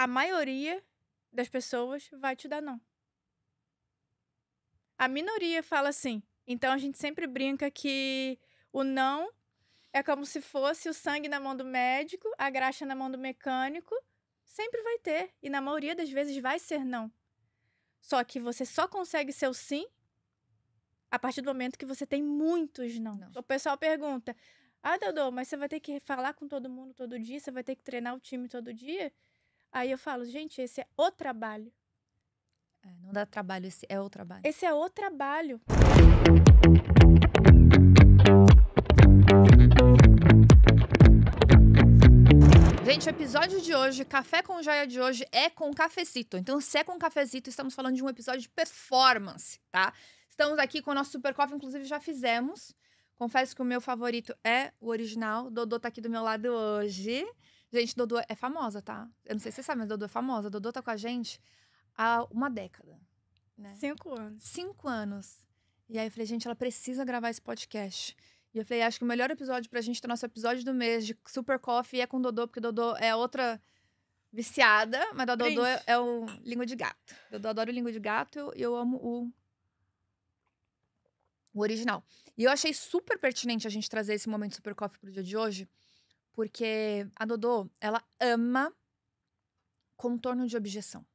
a maioria das pessoas vai te dar não. A minoria fala assim. Então a gente sempre brinca que o não é como se fosse o sangue na mão do médico, a graxa na mão do mecânico. Sempre vai ter. E na maioria das vezes vai ser não. Só que você só consegue ser o sim a partir do momento que você tem muitos não. O pessoal pergunta, Dodô, mas você vai ter que falar com todo mundo todo dia? Você vai ter que treinar o time todo dia? Aí eu falo, gente, esse é o trabalho. Não dá trabalho, esse é o trabalho. Esse é o trabalho. Gente, o episódio de hoje, Café com Joia de hoje, é com cafecito. Então, se é com cafecito, estamos falando de um episódio de performance, tá? Estamos aqui com o nosso Super Coffee, inclusive já fizemos. Confesso que o meu favorito é o original. Dodô tá aqui do meu lado hoje. Gente, Dodô é famosa, tá? Eu não sei se você sabe, mas Dodô é famosa. Dodô tá com a gente há uma década, né? 5 anos. 5 anos. E aí eu falei, gente, ela precisa gravar esse podcast. E eu falei, acho que o melhor episódio pra gente ter nosso episódio do mês de Super Coffee é com Dodô, porque Dodô é outra viciada, mas a Dodô é o língua de gato. Dodô adora o língua de gato e eu amo o original. E eu achei super pertinente a gente trazer esse momento Super Coffee pro dia de hoje, porque a Dodô, ela ama contorno de objeção.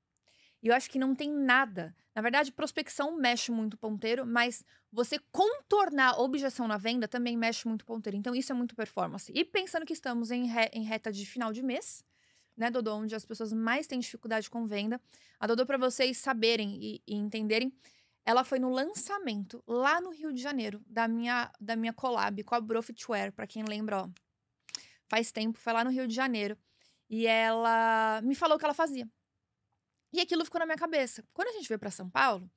E eu acho que não tem nada. Na verdade, prospecção mexe muito o ponteiro, mas você contornar objeção na venda também mexe muito o ponteiro. Então, isso é muito performance. E pensando que estamos em reta de final de mês, né, Dodô, onde as pessoas mais têm dificuldade com venda. A Dodô, para vocês saberem e entenderem, ela foi no lançamento, lá no Rio de Janeiro, da minha collab com a Bro Footwear, pra quem lembra, ó. Faz tempo, foi lá no Rio de Janeiro. E ela me falou o que ela fazia. E aquilo ficou na minha cabeça. Quando a gente veio pra São Paulo,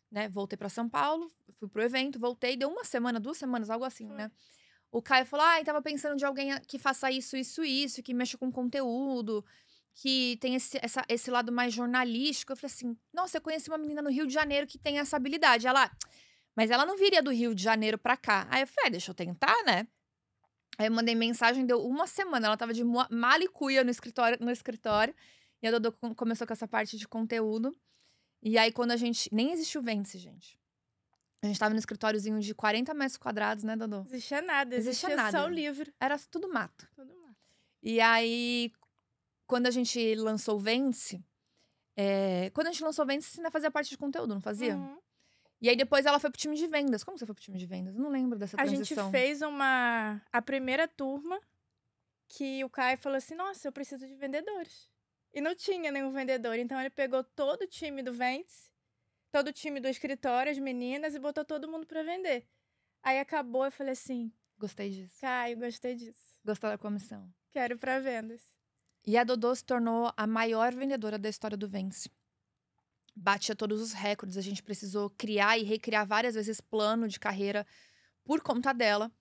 né? Voltei pra São Paulo, fui pro evento, voltei, deu 1 semana, 2 semanas, algo assim, né? O Caio falou, tava pensando de alguém que faça isso, que mexa com conteúdo, que tem esse lado mais jornalístico. Eu falei assim, nossa, eu conheci uma menina no Rio de Janeiro que tem essa habilidade. Ela, mas ela não viria do Rio de Janeiro pra cá. Aí eu falei, deixa eu tentar, né? Aí eu mandei mensagem, deu 1 semana, ela tava de mala e cuia no escritório. E a Dodô começou com essa parte de conteúdo. E aí, quando a gente... Nem existe o Vence, gente. A gente tava no escritóriozinho de 40 metros quadrados, né, Dodô? Não existia nada, existia só o livro. Era tudo mato. Tudo mato. E aí, quando a gente lançou o Vence... Quando a gente lançou o Vence, você ainda fazia parte de conteúdo, não fazia? Uhum. E aí, depois ela foi pro time de vendas. Como você foi pro time de vendas? Eu não lembro dessa transição. A gente fez a primeira turma que o Caio falou assim, nossa, eu preciso de vendedores. E não tinha nenhum vendedor. Então, ele pegou todo o time do Vence, todo o time do escritório, as meninas, e botou todo mundo pra vender. Aí, acabou, eu falei assim... Gostei disso. Caio, gostei disso. Gostou da comissão. Quero ir pra vendas. E a Dodô se tornou a maior vendedora da história do Vence. Batia todos os recordes. A gente precisou criar e recriar várias vezes plano de carreira por conta dela.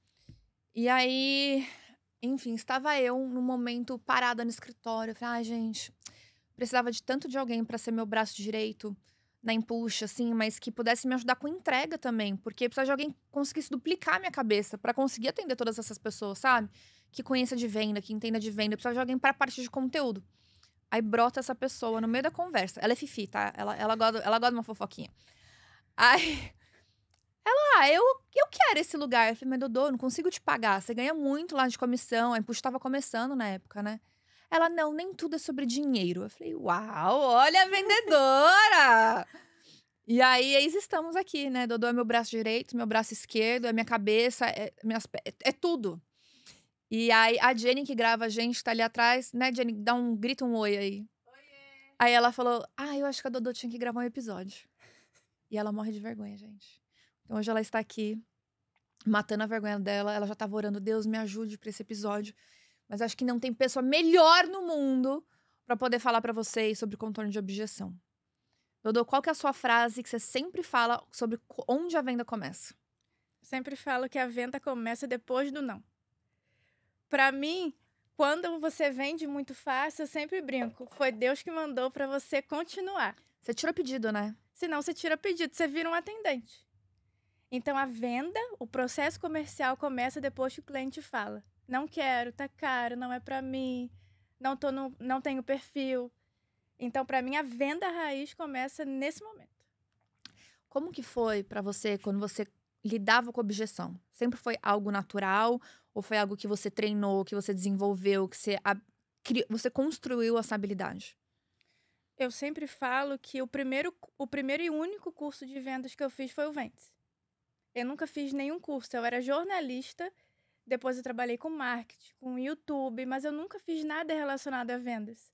E aí... Enfim, estava eu num momento parada no escritório. Eu falei, gente, precisava de tanto de alguém para ser meu braço direito na Impulse, assim, mas que pudesse me ajudar com entrega também. Porque precisava de alguém que conseguisse duplicar a minha cabeça para conseguir atender todas essas pessoas, sabe? Que conheça de venda, que entenda de venda. Precisava de alguém para a parte de conteúdo. Aí brota essa pessoa no meio da conversa. Ela é fifi, tá? Ela gosta de uma fofoquinha. Aí... eu quero esse lugar. Eu falei, mas Dodô, não consigo te pagar. Você ganha muito lá de comissão. A Impulse estava começando na época, né? Ela, não, nem tudo é sobre dinheiro. Eu falei, uau, olha a vendedora! E aí, eis estamos aqui, né? Dodô é meu braço direito, meu braço esquerdo, é minha cabeça, é tudo. E aí, a Jenny que grava a gente tá ali atrás, né, Jenny? Dá grita um oi aí. Oiê! Aí ela falou, eu acho que a Dodô tinha que gravar um episódio. E ela morre de vergonha, gente. Então, hoje ela está aqui, matando a vergonha dela. Ela já estava orando, Deus me ajude para esse episódio. Mas acho que não tem pessoa melhor no mundo para poder falar para vocês sobre contorno de objeção. Dodô, qual que é a sua frase que você sempre fala sobre onde a venda começa? Sempre falo que a venda começa depois do não. Para mim, quando você vende muito fácil, eu sempre brinco. Foi Deus que mandou para você continuar. Você tira pedido, né? Senão você tira pedido, você vira um atendente. Então, a venda, o processo comercial começa depois que o cliente fala. Não quero, tá caro, não é pra mim, não tenho perfil. Então, para mim, a venda raiz começa nesse momento. Como que foi pra você quando você lidava com objeção? Sempre foi algo natural ou foi algo que você treinou, que você desenvolveu, que você construiu essa habilidade? Eu sempre falo que o primeiro e único curso de vendas que eu fiz foi o Ventes. Eu nunca fiz nenhum curso. Eu era jornalista, depois eu trabalhei com marketing, com YouTube, mas eu nunca fiz nada relacionado a vendas.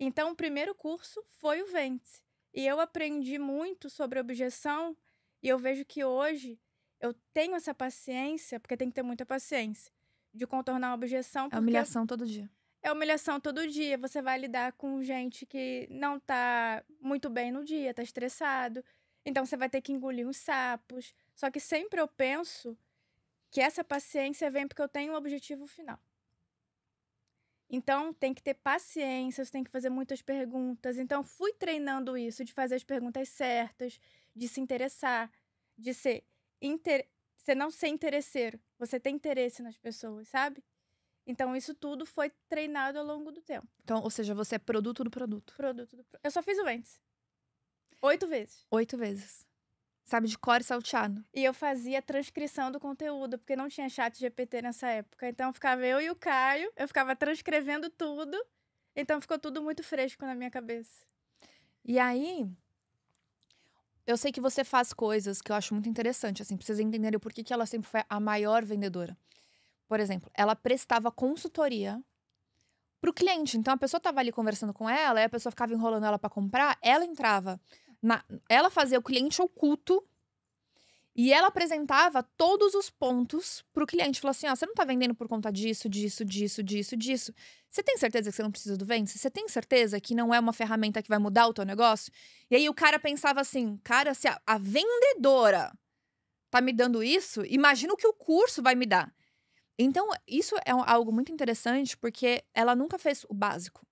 Então, o primeiro curso foi o Ventes. E eu aprendi muito sobre objeção e eu vejo que hoje eu tenho essa paciência, porque tem que ter muita paciência, de contornar a objeção, É porque humilhação todo dia. é humilhação todo dia. Você vai lidar com gente que não tá muito bem no dia, tá estressado. Então, você vai ter que engolir uns sapos. Só que sempre eu penso que essa paciência vem porque eu tenho um objetivo final. Então, tem que ter paciência, você tem que fazer muitas perguntas. Então, fui treinando isso, de fazer as perguntas certas, de se interessar, de você não ser interesseiro, você ter interesse nas pessoas, sabe? Então, isso tudo foi treinado ao longo do tempo. Então, ou seja, você é produto do produto. Eu só fiz o Ventes 8 vezes. 8 vezes. Sabe de cor e salteado. E eu fazia transcrição do conteúdo, porque não tinha chat GPT nessa época. Então, ficava eu e o Caio, eu ficava transcrevendo tudo. Então, ficou tudo muito fresco na minha cabeça. E aí, eu sei que você faz coisas que eu acho muito interessante, assim, pra vocês entenderem o porquê que ela sempre foi a maior vendedora. Por exemplo, ela prestava consultoria pro cliente. Então, a pessoa tava ali conversando com ela, e a pessoa ficava enrolando ela pra comprar, ela entrava. Ela fazia o cliente oculto e ela apresentava todos os pontos pro cliente. Falou assim: ó, você não tá vendendo por conta disso, disso, disso, disso, disso. Você tem certeza que você não precisa do Ventes? Você tem certeza que não é uma ferramenta que vai mudar o teu negócio? E aí o cara pensava assim: cara, se a vendedora tá me dando isso, imagina o que o curso vai me dar. Então, isso é algo muito interessante, porque ela nunca fez o básico.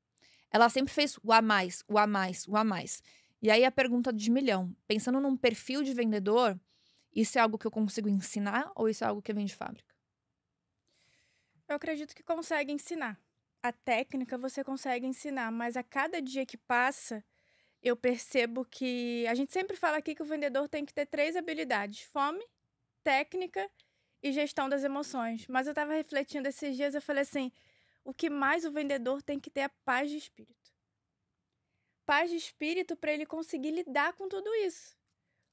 Ela sempre fez o a mais, o a mais, o a mais. E aí a pergunta de milhão: pensando num perfil de vendedor, isso é algo que eu consigo ensinar ou isso é algo que vem de fábrica? Eu acredito que consegue ensinar. A técnica você consegue ensinar, mas a cada dia que passa, eu percebo que a gente sempre fala aqui que o vendedor tem que ter 3 habilidades: fome, técnica e gestão das emoções. Mas eu estava refletindo esses dias, eu falei assim: o que mais o vendedor tem que ter é paz de espírito. Paz de espírito para ele conseguir lidar com tudo isso.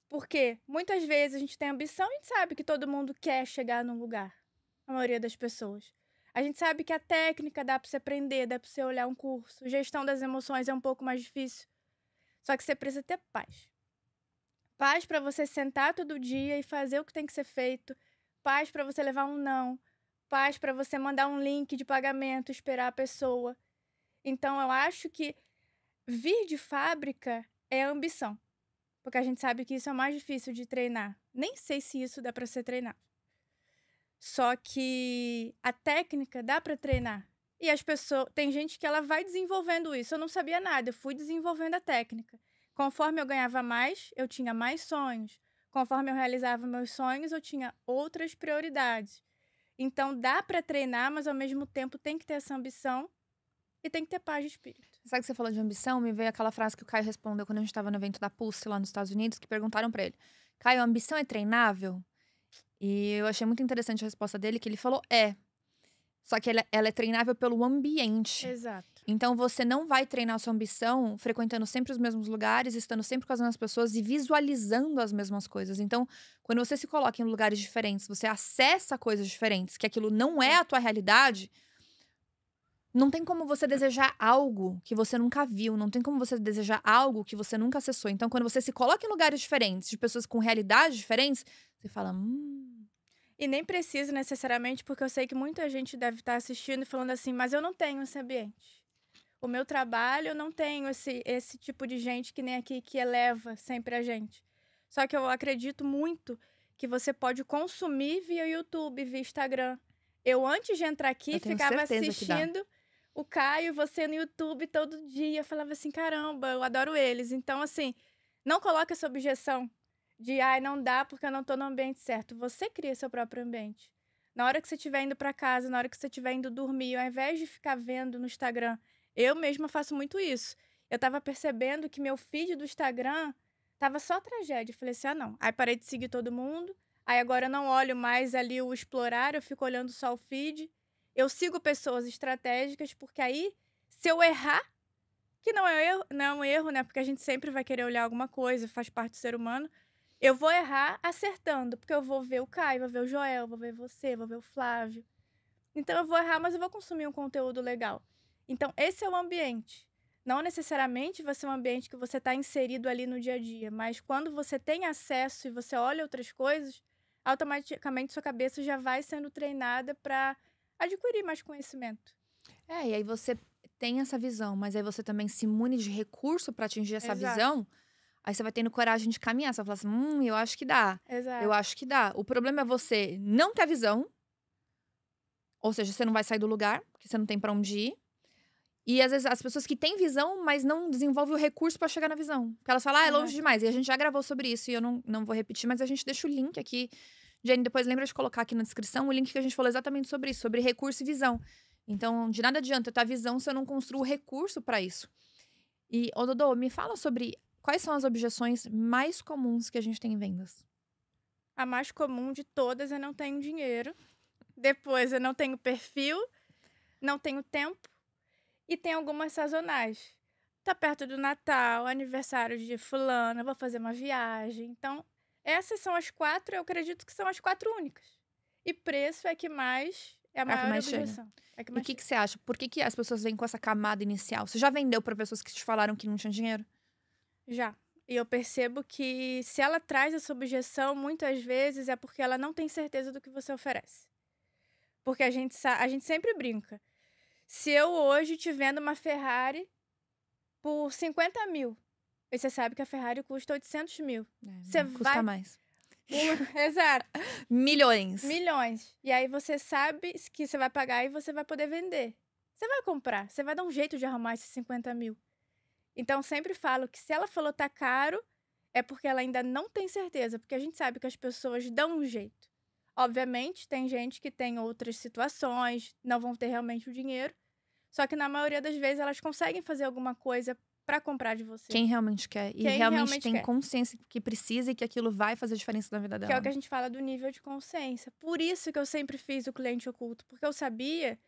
Porque muitas vezes a gente tem ambição e a gente sabe que todo mundo quer chegar num lugar. A maioria das pessoas. A gente sabe que a técnica dá para você aprender, dá para você olhar um curso. Gestão das emoções é um pouco mais difícil. Só que você precisa ter paz. Paz para você sentar todo dia e fazer o que tem que ser feito. Paz para você levar um não. Paz para você mandar um link de pagamento, esperar a pessoa. Então, eu acho que vir de fábrica é ambição. Porque a gente sabe que isso é mais difícil de treinar. Nem sei se isso dá para ser treinado. Só que a técnica dá para treinar. E as pessoas, tem gente que ela vai desenvolvendo isso. Eu não sabia nada, eu fui desenvolvendo a técnica. Conforme eu ganhava mais, eu tinha mais sonhos. Conforme eu realizava meus sonhos, eu tinha outras prioridades. Então dá para treinar, mas ao mesmo tempo tem que ter essa ambição e tem que ter paz de espírito. Sabe que você falou de ambição? Me veio aquela frase que o Caio respondeu quando a gente tava no evento da Pulse lá nos Estados Unidos, que perguntaram pra ele: Caio, a ambição é treinável? E eu achei muito interessante a resposta dele, que ele falou: é. Só que ela é treinável pelo ambiente. Exato. Então você não vai treinar a sua ambição frequentando sempre os mesmos lugares, estando sempre com as mesmas pessoas e visualizando as mesmas coisas. Então, quando você se coloca em lugares diferentes, você acessa coisas diferentes, que aquilo não é a tua realidade, não tem como você desejar algo que você nunca viu, não tem como você desejar algo que você nunca acessou. Então, quando você se coloca em lugares diferentes, de pessoas com realidades diferentes, você fala, E nem precisa necessariamente, porque eu sei que muita gente deve estar assistindo e falando assim, mas eu não tenho esse ambiente. O meu trabalho, eu não tenho esse tipo de gente que nem aqui, que eleva sempre a gente. Só que eu acredito muito que você pode consumir via YouTube, via Instagram. Eu, antes de entrar aqui, Eu tenho ficava certeza que dá. assistindo o Caio e você no YouTube todo dia. Eu falava assim, caramba, eu adoro eles. Então, assim, não coloca essa objeção de, ai, não dá porque eu não tô no ambiente certo. Você cria seu próprio ambiente. Na hora que você estiver indo para casa, na hora que você estiver indo dormir, ao invés de ficar vendo no Instagram, eu mesma faço muito isso. eu tava percebendo que meu feed do Instagram tava só tragédia. Eu falei assim, ah, não. Aí parei de seguir todo mundo. Aí agora eu não olho mais ali o explorar, eu fico olhando só o feed. Eu sigo pessoas estratégicas, porque aí, se eu errar, que não é um erro, né? Porque a gente sempre vai querer olhar alguma coisa, faz parte do ser humano. Eu vou errar acertando, porque eu vou ver o Caio, vou ver o Joel, vou ver você, vou ver o Flávio. Então eu vou errar, mas eu vou consumir um conteúdo legal. Então esse é o ambiente. Não necessariamente vai ser um ambiente que você está inserido ali no dia a dia, mas quando você tem acesso e você olha outras coisas, automaticamente sua cabeça já vai sendo treinada para adquirir mais conhecimento. E aí você tem essa visão, mas aí você também se mune de recurso para atingir essa Exato. visão. Aí você vai tendo coragem de caminhar. Você vai falar assim, eu acho que dá. Exato. Eu acho que dá. O problema é você não ter a visão. Ou seja, você não vai sair do lugar, porque você não tem pra onde ir. E às vezes as pessoas que têm visão, mas não desenvolvem o recurso pra chegar na visão. Porque elas falam, é longe demais. E a gente já gravou sobre isso e eu não vou repetir, mas a gente deixa o link aqui. Jane, depois lembra de colocar aqui na descrição o link que a gente falou exatamente sobre isso, sobre recurso e visão. Então, de nada adianta eu ter a visão se eu não construo o recurso pra isso. E, Dodô, me fala sobre quais são as objeções mais comuns que a gente tem em vendas. A mais comum de todas é não tenho dinheiro. Depois eu não tenho perfil, não tenho tempo. E tem algumas sazonais. Tá perto do Natal, aniversário de fulano, eu vou fazer uma viagem. Então, essas são as 4, eu acredito que são as 4 únicas. E preço é que mais é a maior objeção. E o que você acha? Por que as pessoas vêm com essa camada inicial? Você já vendeu para pessoas que te falaram que não tinham dinheiro? Já. E eu percebo que se ela traz essa objeção, muitas vezes é porque ela não tem certeza do que você oferece. Porque a gente sempre brinca. Se eu hoje te vendo uma Ferrari por 50 mil, e você sabe que a Ferrari custa 800 mil. Você custa mais. Exato. Milhões. E aí você sabe que você vai pagar e você vai poder vender. Você vai comprar, você vai dar um jeito de arrumar esses 50 mil. Então, sempre falo que se ela falou tá caro, é porque ela ainda não tem certeza. Porque a gente sabe que as pessoas dão um jeito. Obviamente, tem gente que tem outras situações, não vão ter realmente o dinheiro. Só que na maioria das vezes elas conseguem fazer alguma coisa para comprar de você. Quem realmente quer. E realmente tem consciência que precisa e que aquilo vai fazer diferença na vida dela. Que é o que a gente fala do nível de consciência. Por isso que eu sempre fiz o cliente oculto. Porque eu sabia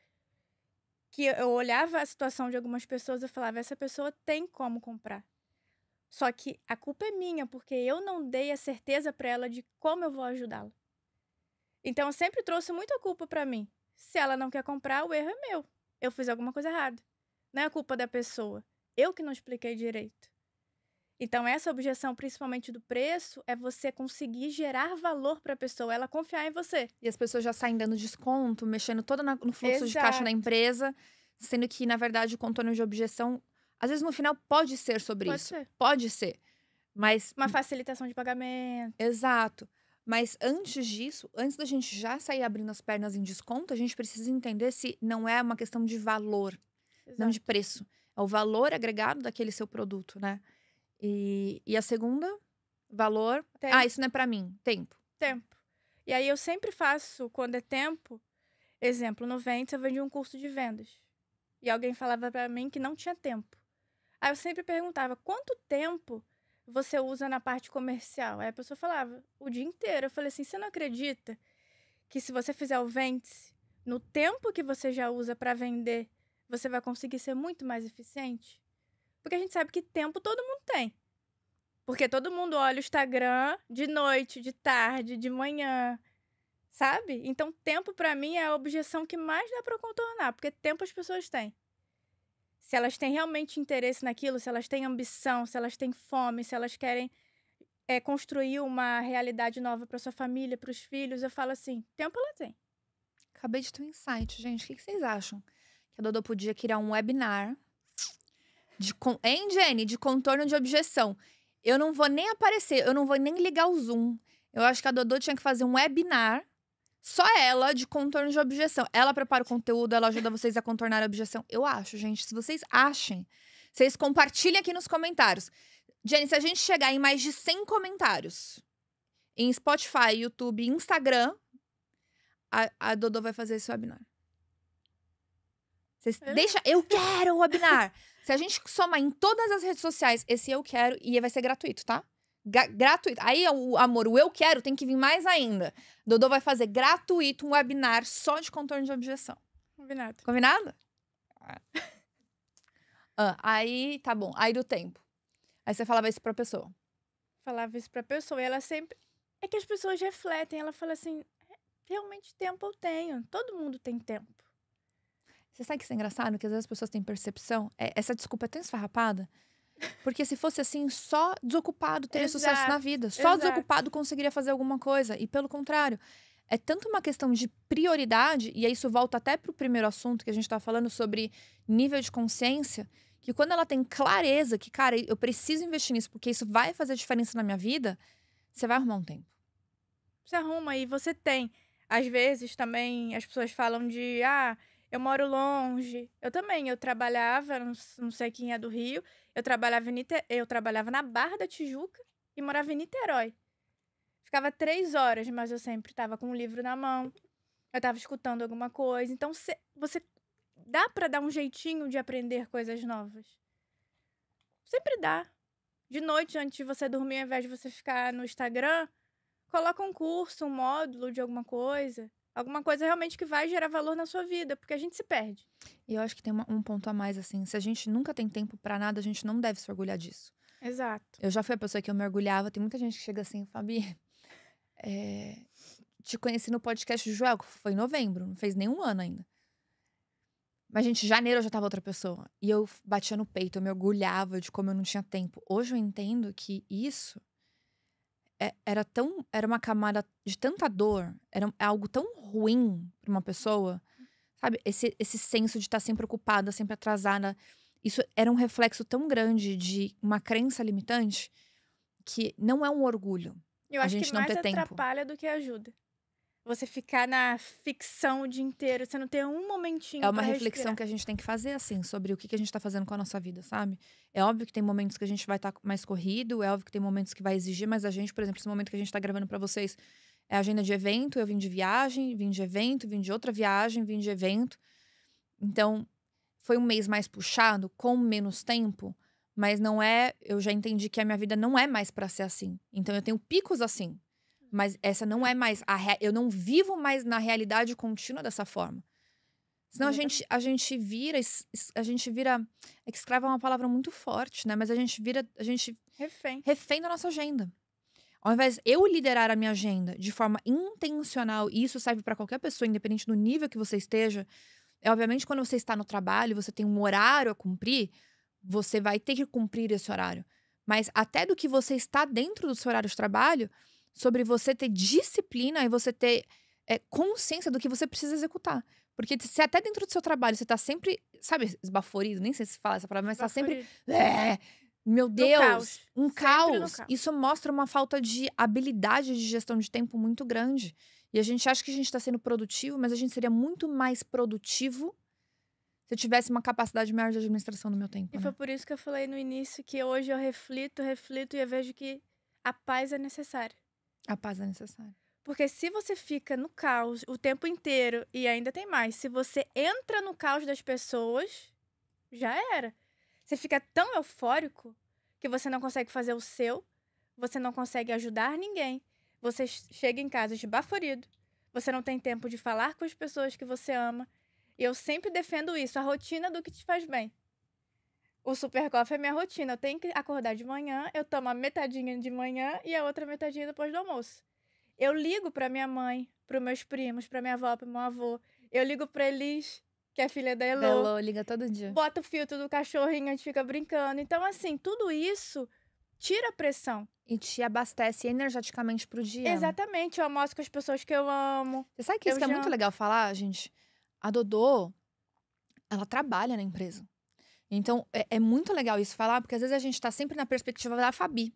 que eu olhava a situação de algumas pessoas e falava, essa pessoa tem como comprar. Só que a culpa é minha, porque eu não dei a certeza para ela de como eu vou ajudá-la. Então, eu sempre trouxe muita culpa para mim. Se ela não quer comprar, o erro é meu. Eu fiz alguma coisa errada. Não é a culpa da pessoa. Eu que não expliquei direito. Então, essa objeção, principalmente do preço, é você conseguir gerar valor para a pessoa, ela confiar em você. E as pessoas já saem dando desconto, mexendo todo no fluxo de caixa da empresa, sendo que, na verdade, o contorno de objeção, às vezes no final pode ser sobre isso. Pode ser. Mas uma facilitação de pagamento. Exato. Mas antes disso, antes da gente já sair abrindo as pernas em desconto, a gente precisa entender se não é uma questão de valor, não de preço. É o valor agregado daquele seu produto, né? E a segunda, valor. Tempo. Isso não é pra mim. Tempo. E aí eu sempre faço, quando é tempo, exemplo, no Ventes eu vendi um curso de vendas. E alguém falava pra mim que não tinha tempo. Aí eu sempre perguntava, quanto tempo você usa na parte comercial? Aí a pessoa falava, o dia inteiro. Eu falei assim, você não acredita que se você fizer o Ventes, no tempo que você já usa pra vender, você vai conseguir ser muito mais eficiente? Porque a gente sabe que tempo todo mundo tem. Porque todo mundo olha o Instagram de noite, de tarde, de manhã, sabe? Então, tempo pra mim é a objeção que mais dá pra contornar, porque tempo as pessoas têm. Se elas têm realmente interesse naquilo, se elas têm ambição, se elas têm fome, se elas querem construir uma realidade nova pra sua família, pros filhos, eu falo assim, tempo ela tem. Acabei de ter um insight, gente. O que vocês acham? Que a Dodô podia criar um webinar Jenny? De contorno de objeção. Eu não vou nem aparecer, eu não vou nem ligar o Zoom. Eu acho que a Dodô tinha que fazer um webinar, só ela, de contorno de objeção. Ela prepara o conteúdo, ela ajuda vocês a contornar a objeção. Eu acho, gente. Se vocês achem, vocês compartilhem aqui nos comentários. Jenny, se a gente chegar em mais de 100 comentários em Spotify, YouTube e Instagram, a Dodô vai fazer esse webinar. Vocês deixa, eu quero o webinar. Se a gente somar em todas as redes sociais esse eu quero, e vai ser gratuito, tá? Gratuito. Aí, o amor, o eu quero tem que vir mais ainda. Dodô vai fazer gratuito um webinar só de contorno de objeção. Combinado. Combinado? Aí, tá bom. Aí do tempo. Aí você falava isso pra pessoa. Falava isso pra pessoa e ela sempre... É que as pessoas refletem, ela fala assim, realmente tempo eu tenho, todo mundo tem tempo. Você sabe que isso é engraçado? Que às vezes as pessoas têm percepção. Essa desculpa é tão esfarrapada. Porque se fosse assim, só desocupado teria sucesso na vida. Só desocupado conseguiria fazer alguma coisa. E pelo contrário, é tanto uma questão de prioridade, e aí isso volta até pro primeiro assunto que a gente tá falando sobre nível de consciência, que quando ela tem clareza que, cara, eu preciso investir nisso porque isso vai fazer diferença na minha vida, você vai arrumar um tempo. Você arruma e você tem. Às vezes também as pessoas falam de, eu moro longe. Eu também, eu trabalhava, não sei quem é do Rio, eu trabalhava na Barra da Tijuca e morava em Niterói. Ficava 3 horas, mas eu sempre estava com um livro na mão, eu estava escutando alguma coisa. Então, você dá para dar um jeitinho de aprender coisas novas. Sempre dá. De noite, antes de você dormir, ao invés de você ficar no Instagram, coloca um curso, um módulo de alguma coisa. Alguma coisa realmente que vai gerar valor na sua vida, porque a gente se perde. E eu acho que tem um ponto a mais, assim. Se a gente nunca tem tempo pra nada, a gente não deve se orgulhar disso. Exato. Eu já fui a pessoa que eu me orgulhava. Tem muita gente que chega assim, Fabi, te conheci no podcast do Joel, que foi em novembro, não fez nenhum ano ainda. Mas, gente, em janeiro eu já tava outra pessoa. E eu batia no peito, eu me orgulhava de como eu não tinha tempo. Hoje eu entendo que isso era uma camada de tanta dor, era algo tão ruim pra uma pessoa, sabe? Esse senso de estar sempre ocupada, sempre atrasada. Isso era um reflexo tão grande de uma crença limitante que não é um orgulho. Eu acho que mais atrapalha do que ajuda. Você ficar na ficção o dia inteiro, você não ter um momentinho pra É uma reflexão respirar. que a gente tem que fazer, assim, sobre o que a gente tá fazendo com a nossa vida, sabe? É óbvio que tem momentos que a gente vai estar mais corrido, é óbvio que tem momentos que vai exigir mais a gente. Por exemplo, esse momento que a gente tá gravando pra vocês é agenda de evento, eu vim de viagem, vim de evento, vim de outra viagem, vim de evento. Então, foi um mês mais puxado, com menos tempo, mas não é... Eu já entendi que a minha vida não é mais pra ser assim. Então, eu tenho picos assim. Mas essa não é mais... Eu não vivo mais na realidade contínua dessa forma. Senão a gente vira... É que escravo é uma palavra muito forte, né? Mas a gente vira... refém da nossa agenda. Ao invés de eu liderar a minha agenda de forma intencional, e isso serve pra qualquer pessoa, independente do nível que você esteja, obviamente quando você está no trabalho, você tem um horário a cumprir, você vai ter que cumprir esse horário. Mas até do que você está dentro do seu horário de trabalho, sobre você ter disciplina e você ter consciência do que você precisa executar. Porque se até dentro do seu trabalho você tá sempre, sabe, esbaforido, nem sei se fala essa palavra, mas tá sempre... meu Deus, um caos. Isso mostra uma falta de habilidade de gestão de tempo muito grande. E a gente acha que a gente tá sendo produtivo, mas a gente seria muito mais produtivo se eu tivesse uma capacidade maior de administração do meu tempo. E foi por isso que eu falei no início que hoje eu reflito e eu vejo que a paz é necessária. A paz é necessária. Porque se você fica no caos o tempo inteiro, e ainda tem mais, se você entra no caos das pessoas, já era. Você fica tão eufórico que você não consegue fazer o seu, você não consegue ajudar ninguém, você chega em casa esbaforido, você não tem tempo de falar com as pessoas que você ama. E eu sempre defendo isso, a rotina do que te faz bem. O Super Coffee é minha rotina. Eu tenho que acordar de manhã, eu tomo a metadinha de manhã e a outra metadinha depois do almoço. Eu ligo pra minha mãe, pros meus primos, pra minha avó, pro meu avô. Eu ligo pra Elis, que é filha da Elô. Elô liga todo dia. Bota o filtro do cachorrinho, a gente fica brincando. Então, assim, tudo isso tira a pressão. E te abastece energeticamente pro dia. Exatamente. Eu almoço com as pessoas que eu amo. Você sabe que isso que é muito legal falar, gente? A Dodô, ela trabalha na empresa. Então, é muito legal isso falar, porque às vezes a gente tá sempre na perspectiva da Fabi.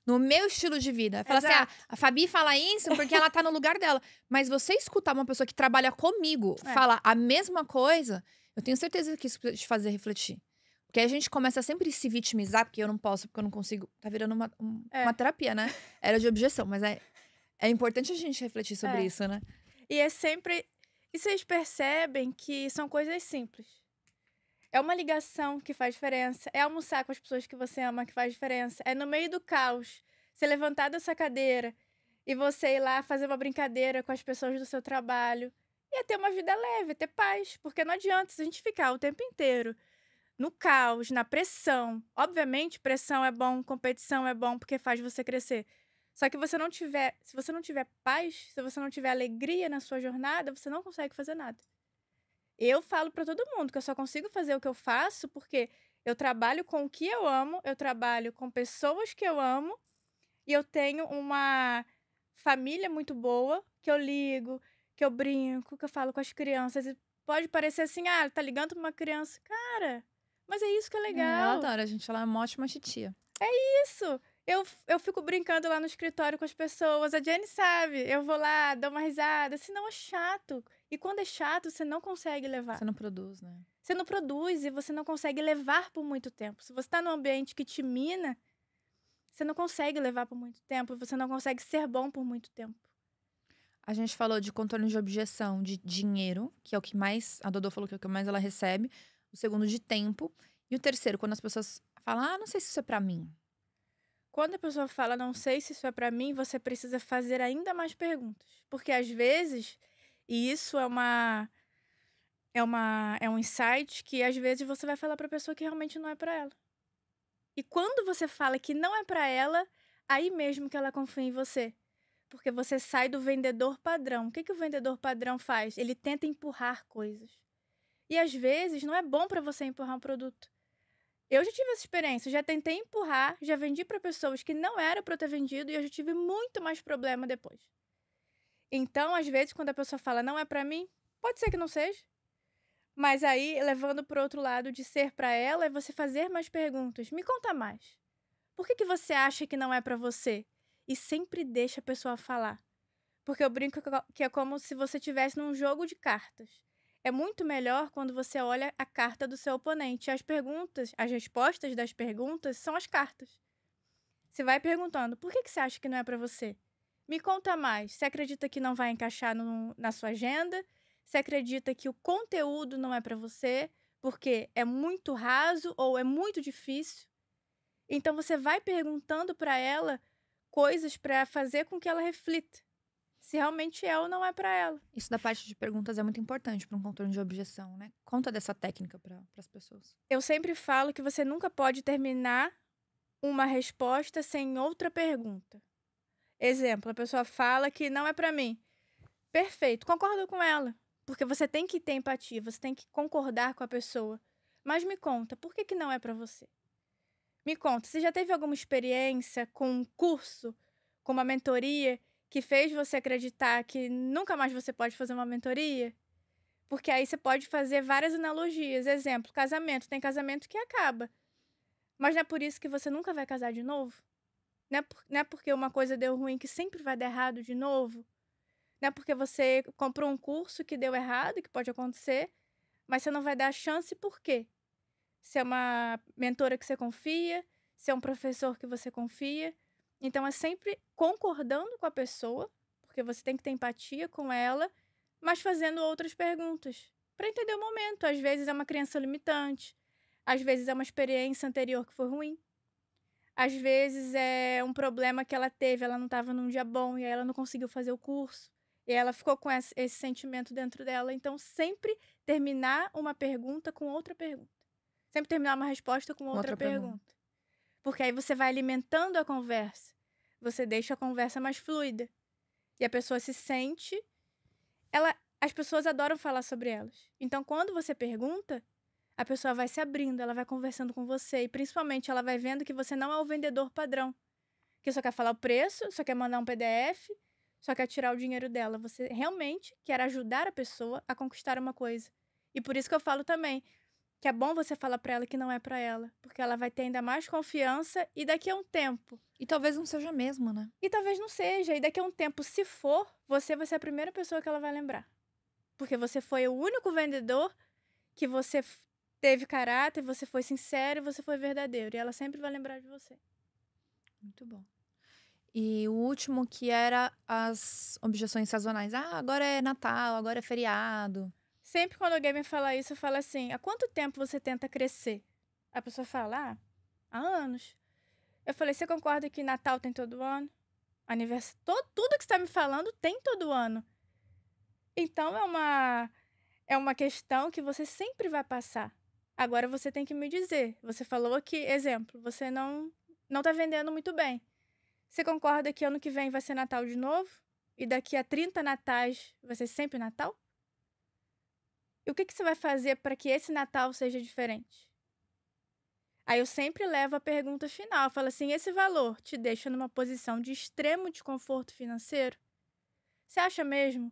No meu estilo de vida. Fala assim, a Fabi fala isso porque ela tá no lugar dela. Mas você escutar uma pessoa que trabalha comigo falar a mesma coisa, eu tenho certeza que isso vai te fazer refletir. Porque aí a gente começa sempre a se vitimizar, porque eu não posso, porque eu não consigo. Tá virando uma terapia, né? Era de objeção, mas é importante a gente refletir sobre isso, né? E é sempre... E vocês percebem que são coisas simples. É uma ligação que faz diferença. É almoçar com as pessoas que você ama que faz diferença. É no meio do caos, você levantar dessa cadeira e você ir lá fazer uma brincadeira com as pessoas do seu trabalho. E é ter uma vida leve, é ter paz. Porque não adianta se a gente ficar o tempo inteiro no caos, na pressão. Obviamente, pressão é bom, competição é bom, porque faz você crescer. Só que se você não tiver paz, se você não tiver alegria na sua jornada, você não consegue fazer nada. Eu falo pra todo mundo que eu só consigo fazer o que eu faço porque eu trabalho com o que eu amo, eu trabalho com pessoas que eu amo e eu tenho uma família muito boa, que eu ligo, que eu brinco, que eu falo com as crianças. E pode parecer assim, ah, tá ligando pra uma criança. Cara, mas é isso que é Eu legal. adoro, a gente ela é uma ótima titia. Isso. Eu fico brincando lá no escritório com as pessoas. A Jenny sabe. Eu vou lá, dou uma risada. Senão é chato. E quando é chato, você não consegue levar. Você não produz, né? Você não produz e você não consegue levar por muito tempo. Se você está num ambiente que te mina, você não consegue levar por muito tempo. Você não consegue ser bom por muito tempo. A gente falou de contorno de objeção, de dinheiro, que é o que mais. A Dodô falou que é o que mais ela recebe. O segundo, de tempo. E o terceiro, quando as pessoas falam, ah, não sei se isso é pra mim. Quando a pessoa fala, não sei se isso é pra mim, você precisa fazer ainda mais perguntas. Porque às vezes, e isso é um insight que às vezes você vai falar pra pessoa que realmente não é pra ela. E quando você fala que não é pra ela, aí mesmo que ela confia em você. Porque você sai do vendedor padrão. O que que o vendedor padrão faz? Ele tenta empurrar coisas. E às vezes não é bom pra você empurrar um produto. Eu já tive essa experiência, já tentei empurrar, já vendi pra pessoas que não era pra eu ter vendido e eu já tive muito mais problema depois. Então, às vezes, quando a pessoa fala não é pra mim, pode ser que não seja. Mas aí, levando pro outro lado de ser pra ela, é você fazer mais perguntas. Me conta mais. Por que que você acha que não é pra você? E sempre deixa a pessoa falar. Porque eu brinco que é como se você estivesse num jogo de cartas. É muito melhor quando você olha a carta do seu oponente. As perguntas, as respostas das perguntas são as cartas. Você vai perguntando, por que que você acha que não é pra você? Me conta mais. Você acredita que não vai encaixar na sua agenda? Você acredita que o conteúdo não é pra você porque é muito raso ou é muito difícil? Então você vai perguntando pra ela coisas pra fazer com que ela reflita se realmente é ou não é pra ela. Isso da parte de perguntas é muito importante para um contorno de objeção, né? Conta dessa técnica para as pessoas. Eu sempre falo que você nunca pode terminar uma resposta sem outra pergunta. Exemplo, a pessoa fala que não é pra mim. Perfeito, concordo com ela. Porque você tem que ter empatia, você tem que concordar com a pessoa. Mas me conta, por que que não é pra você? Me conta, você já teve alguma experiência com um curso, com uma mentoria, que fez você acreditar que nunca mais você pode fazer uma mentoria? Porque aí você pode fazer várias analogias. Exemplo, casamento. Tem casamento que acaba. Mas não é por isso que você nunca vai casar de novo? Não é porque uma coisa deu ruim que sempre vai dar errado de novo? Não é porque você comprou um curso que deu errado, que pode acontecer, mas você não vai dar a chance por quê? Se é uma mentora que você confia, se é um professor que você confia. Então é sempre concordando com a pessoa, porque você tem que ter empatia com ela, mas fazendo outras perguntas para entender o momento. Às vezes é uma crença limitante, às vezes é uma experiência anterior que foi ruim, às vezes é um problema que ela teve, ela não estava num dia bom e aí ela não conseguiu fazer o curso. E ela ficou com esse sentimento dentro dela. Então, sempre terminar uma pergunta com outra pergunta. Sempre terminar uma resposta com outra pergunta. Porque aí você vai alimentando a conversa. Você deixa a conversa mais fluida. E a pessoa se sente... As pessoas adoram falar sobre elas. Então, quando você pergunta, a pessoa vai se abrindo, ela vai conversando com você. E, principalmente, ela vai vendo que você não é o vendedor padrão. Que só quer falar o preço, só quer mandar um PDF, só quer tirar o dinheiro dela. Você realmente quer ajudar a pessoa a conquistar uma coisa. E por isso que eu falo também que é bom você falar pra ela que não é pra ela. Porque ela vai ter ainda mais confiança e daqui a um tempo... E talvez não seja mesmo, né? E talvez não seja. E daqui a um tempo, se for, você vai ser a primeira pessoa que ela vai lembrar. Porque você foi o único vendedor que você teve caráter, você foi sincero, você foi verdadeiro. E ela sempre vai lembrar de você. Muito bom. E o último que era as objeções sazonais. Ah, agora é Natal, agora é feriado. Sempre quando alguém me fala isso, eu falo assim: há quanto tempo você tenta crescer? A pessoa fala: há anos. Eu falei: você concorda que Natal tem todo ano? Aniversário, tudo que você está me falando tem todo ano. Então é uma questão que você sempre vai passar. Agora você tem que me dizer. Você falou aqui, exemplo, você não tá vendendo muito bem. Você concorda que ano que vem vai ser Natal de novo? E daqui a 30 natais vai ser sempre Natal? E o que você vai fazer para que esse Natal seja diferente? Aí eu sempre levo a pergunta final. Falo assim: esse valor te deixa numa posição de extremo desconforto financeiro? Você acha mesmo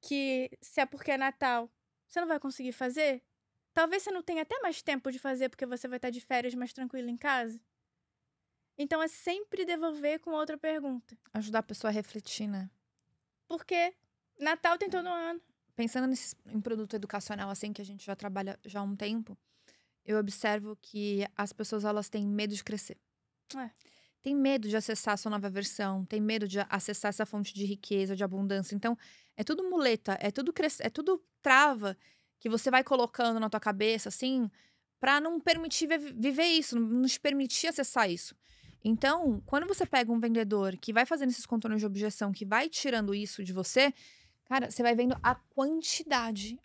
que se é porque é Natal, você não vai conseguir fazer? Talvez você não tenha até mais tempo de fazer porque você vai estar de férias mais tranquilo em casa. Então é sempre devolver com outra pergunta. Ajudar a pessoa a refletir, né? Porque Natal tem todo ano. Pensando em produto educacional, assim, que a gente já trabalha já há um tempo, eu observo que as pessoas, elas têm medo de crescer. É. Tem medo de acessar a sua nova versão, tem medo de acessar essa fonte de riqueza, de abundância. Então, é tudo muleta, é tudo trava que você vai colocando na tua cabeça, assim, pra não permitir viver isso, não te permitir acessar isso. Então, quando você pega um vendedor que vai fazendo esses contornos de objeção, que vai tirando isso de você, cara, você vai vendo a quantidade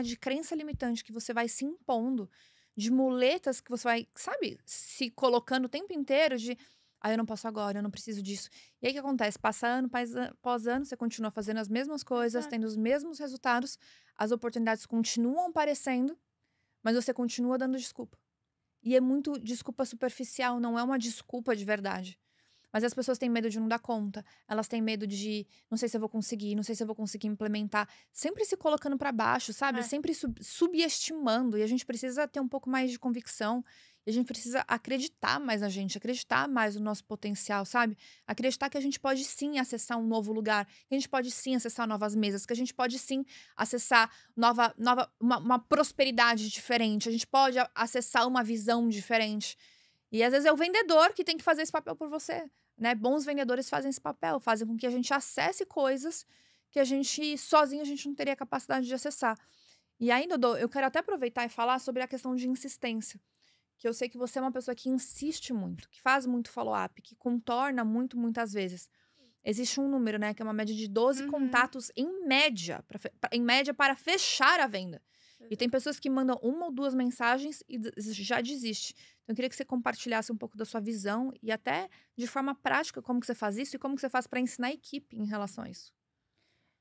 de crença limitante que você vai se impondo, de muletas que você vai, sabe, se colocando o tempo inteiro de eu não posso agora, eu não preciso disso. E aí o que acontece? Passa ano após ano, você continua fazendo as mesmas coisas, Exato. tendo os mesmos resultados, as oportunidades continuam aparecendo, mas você continua dando desculpa. E é muito desculpa superficial, não é uma desculpa de verdade. Mas as pessoas têm medo de não dar conta. Elas têm medo de, não sei se eu vou conseguir, não sei se eu vou conseguir implementar. Sempre se colocando pra baixo, sabe? É. Sempre subestimando. E a gente precisa ter um pouco mais de convicção. E a gente precisa acreditar mais na gente, acreditar mais no nosso potencial, sabe? Acreditar que a gente pode sim acessar um novo lugar, que a gente pode sim acessar novas mesas, que a gente pode sim acessar uma prosperidade diferente, a gente pode acessar uma visão diferente. E às vezes é o vendedor que tem que fazer esse papel por você, né? Bons vendedores fazem esse papel, fazem com que a gente acesse coisas que a gente sozinho a gente não teria capacidade de acessar. E aí, Dodô, eu quero até aproveitar e falar sobre a questão de insistência. Que eu sei que você é uma pessoa que insiste muito, que faz muito follow-up, que contorna muito, muitas vezes. Existe um número, né? Que é uma média de 12 contatos em média, em média para fechar a venda. E tem pessoas que mandam uma ou duas mensagens e já desiste. Então, eu queria que você compartilhasse um pouco da sua visão e até de forma prática como que você faz isso e como que você faz para ensinar a equipe em relação a isso.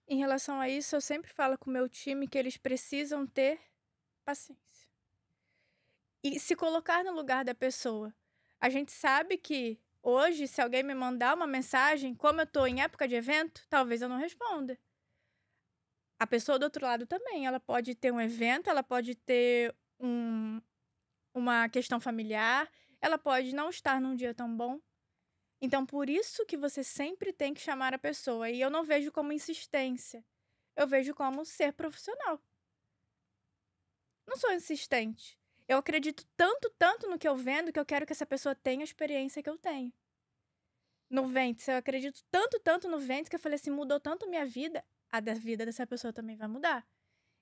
Em relação a isso, eu sempre falo com o meu time que eles precisam ter paciência. E se colocar no lugar da pessoa. A gente sabe que hoje, se alguém me mandar uma mensagem, como eu tô em época de evento, talvez eu não responda. A pessoa do outro lado também, ela pode ter um evento, ela pode ter uma questão familiar, ela pode não estar num dia tão bom. Então, por isso que você sempre tem que chamar a pessoa. E eu não vejo como insistência. Eu vejo como ser profissional. Não sou insistente. Eu acredito tanto no que eu vendo que eu quero que essa pessoa tenha a experiência que eu tenho. No Ventes, eu acredito tanto no Ventes que eu falei assim, mudou tanto minha vida, a da vida dessa pessoa também vai mudar.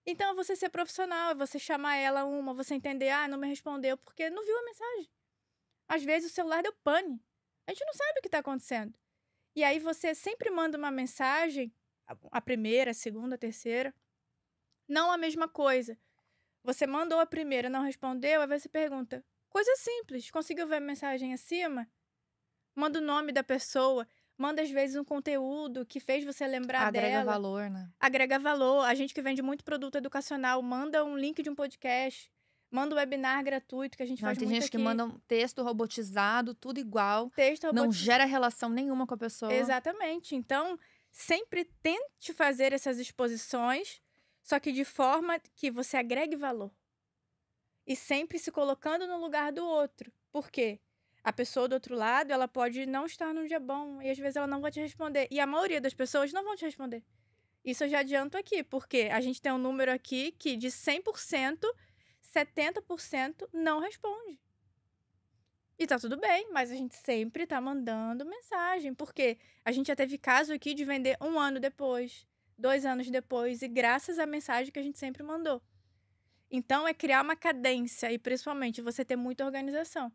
Então é você ser profissional, é você chamar ela você entender, não me respondeu porque não viu a mensagem. Às vezes o celular deu pane. A gente não sabe o que está acontecendo. E aí você sempre manda uma mensagem, a primeira, a segunda, a terceira, não a mesma coisa. Você mandou a primeira, não respondeu, aí você pergunta. Coisa simples. Conseguiu ver a mensagem acima? Manda o nome da pessoa. Manda, às vezes, um conteúdo que fez você lembrar dela. Agrega valor, né? Agrega valor. A gente que vende muito produto educacional, manda um link de um podcast. Manda um webinar gratuito, que a gente faz muito aqui. Tem gente que manda um texto robotizado, tudo igual. Texto não robotizado. gera relação nenhuma com a pessoa. Exatamente. Então, sempre tente fazer essas exposições, só que de forma que você agregue valor. E sempre se colocando no lugar do outro. Por quê? A pessoa do outro lado, ela pode não estar num dia bom e às vezes ela não vai te responder. E a maioria das pessoas não vão te responder. Isso eu já adianto aqui, porque a gente tem um número aqui que de 100%, 70% não responde. E tá tudo bem, mas a gente sempre tá mandando mensagem. Porque a gente já teve caso aqui de vender 1 ano depois, 2 anos depois, e graças à mensagem que a gente sempre mandou. Então, é criar uma cadência e, principalmente, você ter muita organização.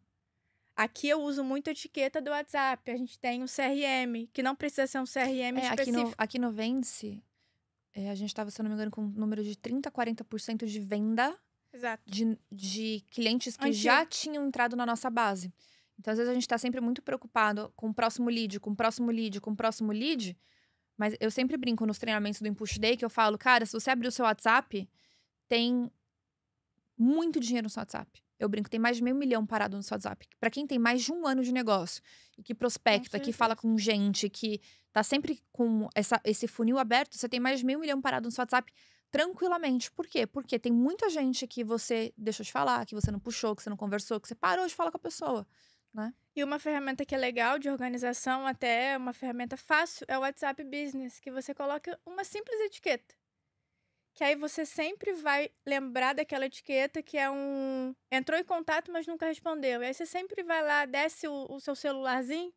Aqui eu uso muito a etiqueta do WhatsApp. A gente tem um CRM, que não precisa ser um CRM específico. Aqui no Vence, a gente estava, se eu não me engano, com um número de 30%, 40% de venda Exato. de clientes que Antigo. já tinham entrado na nossa base. Então, às vezes, a gente está sempre muito preocupado com o próximo lead, com o próximo lead, com o próximo lead. Mas eu sempre brinco nos treinamentos do Impulse Day, que eu falo, cara, se você abrir o seu WhatsApp, tem muito dinheiro no seu WhatsApp. Eu brinco, tem mais de 500 mil parado no seu WhatsApp. Pra quem tem mais de 1 ano de negócio, e que prospecta, que fala com gente, que tá sempre com esse funil aberto, você tem mais de 500 mil parado no seu WhatsApp tranquilamente. Por quê? Porque tem muita gente que você deixou de falar, que você não puxou, que você não conversou, que você parou de falar com a pessoa, né? E uma ferramenta que é legal de organização, até uma ferramenta fácil, é o WhatsApp Business, que você coloca uma simples etiqueta. Que aí você sempre vai lembrar daquela etiqueta que é um... Entrou em contato, mas nunca respondeu. E aí você sempre vai lá, desce o seu celularzinho,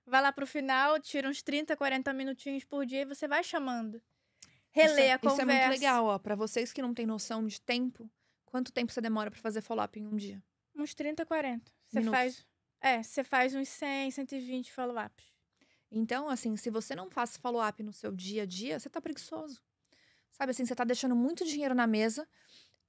vai lá pro final, tira uns 30, 40 minutinhos por dia e você vai chamando. Relê a conversa. Isso é muito legal, ó. Pra vocês que não têm noção de tempo, quanto tempo você demora pra fazer follow-up em um dia? Uns 30, 40. Minutos. Você faz uns 100, 120 follow-ups. Então, assim, se você não faz follow-up no seu dia a dia, você tá preguiçoso. Sabe assim, você tá deixando muito dinheiro na mesa,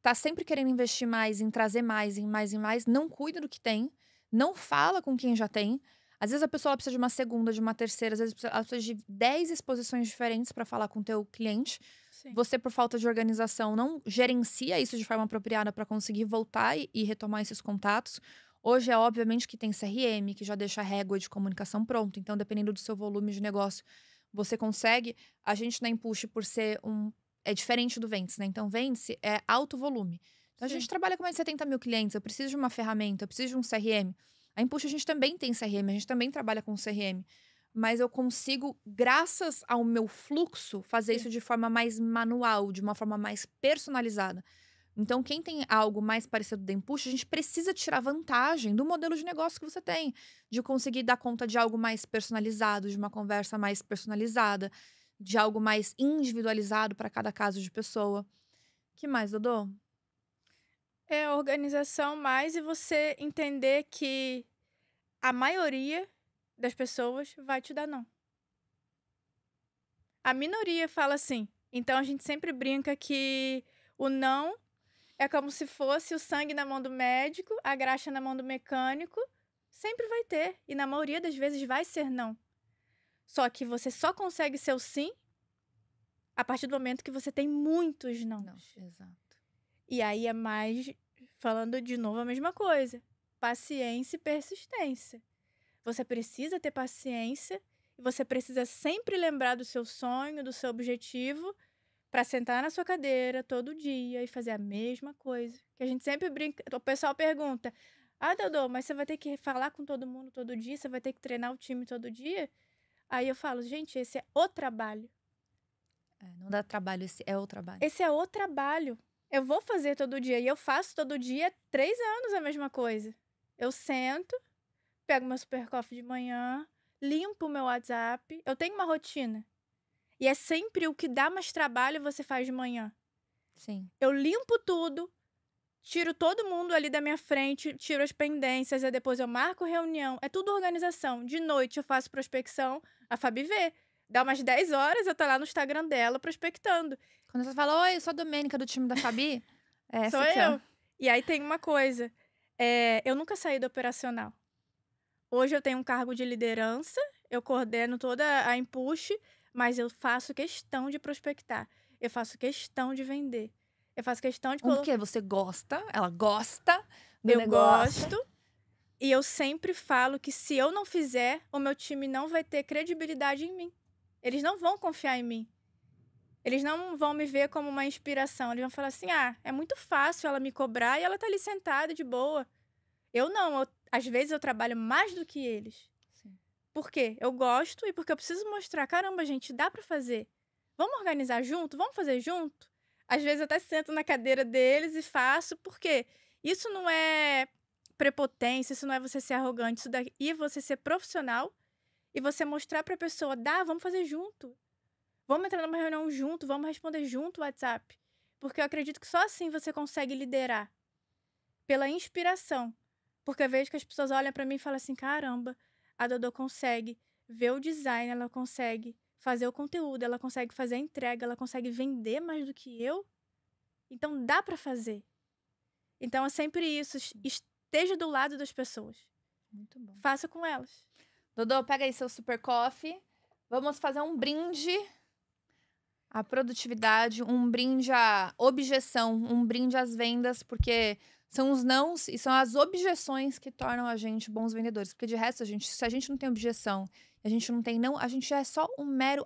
tá sempre querendo investir mais, em trazer mais, em mais, não cuida do que tem, não fala com quem já tem. Às vezes a pessoa ela precisa de uma segunda, de uma terceira, às vezes ela precisa de 10 exposições diferentes para falar com o teu cliente. Sim. Você, por falta de organização, não gerencia isso de forma apropriada para conseguir voltar e retomar esses contatos. Hoje é obviamente que tem CRM, que já deixa a régua de comunicação pronta. Então, dependendo do seu volume de negócio, você consegue. A gente na Impulse, por ser é diferente do Vence, né? Então, Vence é alto volume. Então, a gente trabalha com mais de 70 mil clientes. Eu preciso de uma ferramenta, eu preciso de um CRM. A Impulse, a gente também tem CRM, a gente também trabalha com CRM. Mas eu consigo, graças ao meu fluxo, fazer isso de forma mais manual, de uma forma mais personalizada. Então, quem tem algo mais parecido do Impulse, a gente precisa tirar vantagem do modelo de negócio que você tem. De conseguir dar conta de algo mais personalizado, de uma conversa mais personalizada, de algo mais individualizado para cada caso de pessoa. Que mais, Dodô? É a organização mais e você entender que a maioria das pessoas vai te dar não. A minoria fala sim. Então a gente sempre brinca que o não é como se fosse o sangue na mão do médico, a graxa na mão do mecânico. Sempre vai ter. E na maioria das vezes vai ser não. Só que você só consegue ser o sim a partir do momento que você tem muitos não. Exato. E aí é mais, falando de novo a mesma coisa. Paciência e persistência. Você precisa ter paciência e você precisa sempre lembrar do seu sonho, do seu objetivo, para sentar na sua cadeira todo dia e fazer a mesma coisa. Que a gente sempre brinca, o pessoal pergunta: "Ah, Dodô, mas você vai ter que falar com todo mundo todo dia? Você vai ter que treinar o time todo dia?" Aí eu falo: "Gente, esse é o trabalho." Não dá trabalho, esse é o trabalho. Esse é o trabalho. Eu vou fazer todo dia e eu faço todo dia 3 anos a mesma coisa. Eu sento, pego meu super coffee de manhã, limpo o meu WhatsApp. Eu tenho uma rotina. E é sempre o que dá mais trabalho você faz de manhã. Sim. Eu limpo tudo, tiro todo mundo ali da minha frente, tiro as pendências, e depois eu marco reunião. É tudo organização. De noite eu faço prospecção, a Fabi vê. Dá umas 10 horas, eu tô lá no Instagram dela prospectando. Quando você fala, oi, eu sou a Domênica do time da Fabi, é essa Sou aqui, eu. ó. E aí tem uma coisa, eu nunca saí do operacional. Hoje eu tenho um cargo de liderança, eu coordeno toda a Impulse, mas eu faço questão de prospectar. Eu faço questão de vender. Eu faço questão de Porque você gosta, ela gosta do eu negócio. gosto. E eu sempre falo que se eu não fizer, o meu time não vai ter credibilidade em mim. Eles não vão confiar em mim. Eles não vão me ver como uma inspiração. Eles vão falar assim: ah, é muito fácil ela me cobrar e ela tá ali sentada de boa. Eu não. Às vezes eu trabalho mais do que eles. Sim. Por quê? Eu gosto e porque eu preciso mostrar. Caramba, gente, dá pra fazer. Vamos organizar junto? Vamos fazer junto? Às vezes eu até sento na cadeira deles e faço. Por quê? Isso não é prepotência, isso não é você ser arrogante. Isso daí é você ser profissional e você mostrar pra pessoa: dá, vamos fazer junto. Vamos entrar numa reunião junto, vamos responder junto o WhatsApp. Porque eu acredito que só assim você consegue liderar. Pela inspiração. Porque eu vejo que as pessoas olham pra mim e falam assim, caramba, a Dodô consegue ver o design, ela consegue fazer o conteúdo, ela consegue fazer a entrega, ela consegue vender mais do que eu. Então dá pra fazer. Então é sempre isso, esteja do lado das pessoas. Muito bom. Faça com elas. Dodô, pega aí seu super coffee. Vamos fazer um brinde à produtividade, um brinde à objeção, um brinde às vendas, porque são os nãos e são as objeções que tornam a gente bons vendedores. Porque de resto, se a gente não tem objeção, a gente não tem não, a gente é só um mero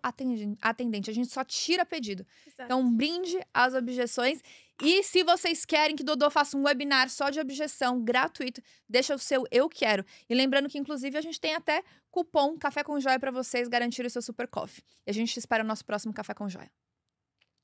atendente, a gente só tira pedido. Exato. Então, um brinde às objeções. E se vocês querem que Dodô faça um webinar só de objeção, gratuito, deixa o seu eu quero. E lembrando que, inclusive, a gente tem até cupom Café com Joia para vocês garantirem o seu super coffee. E a gente espera o nosso próximo Café com Joia.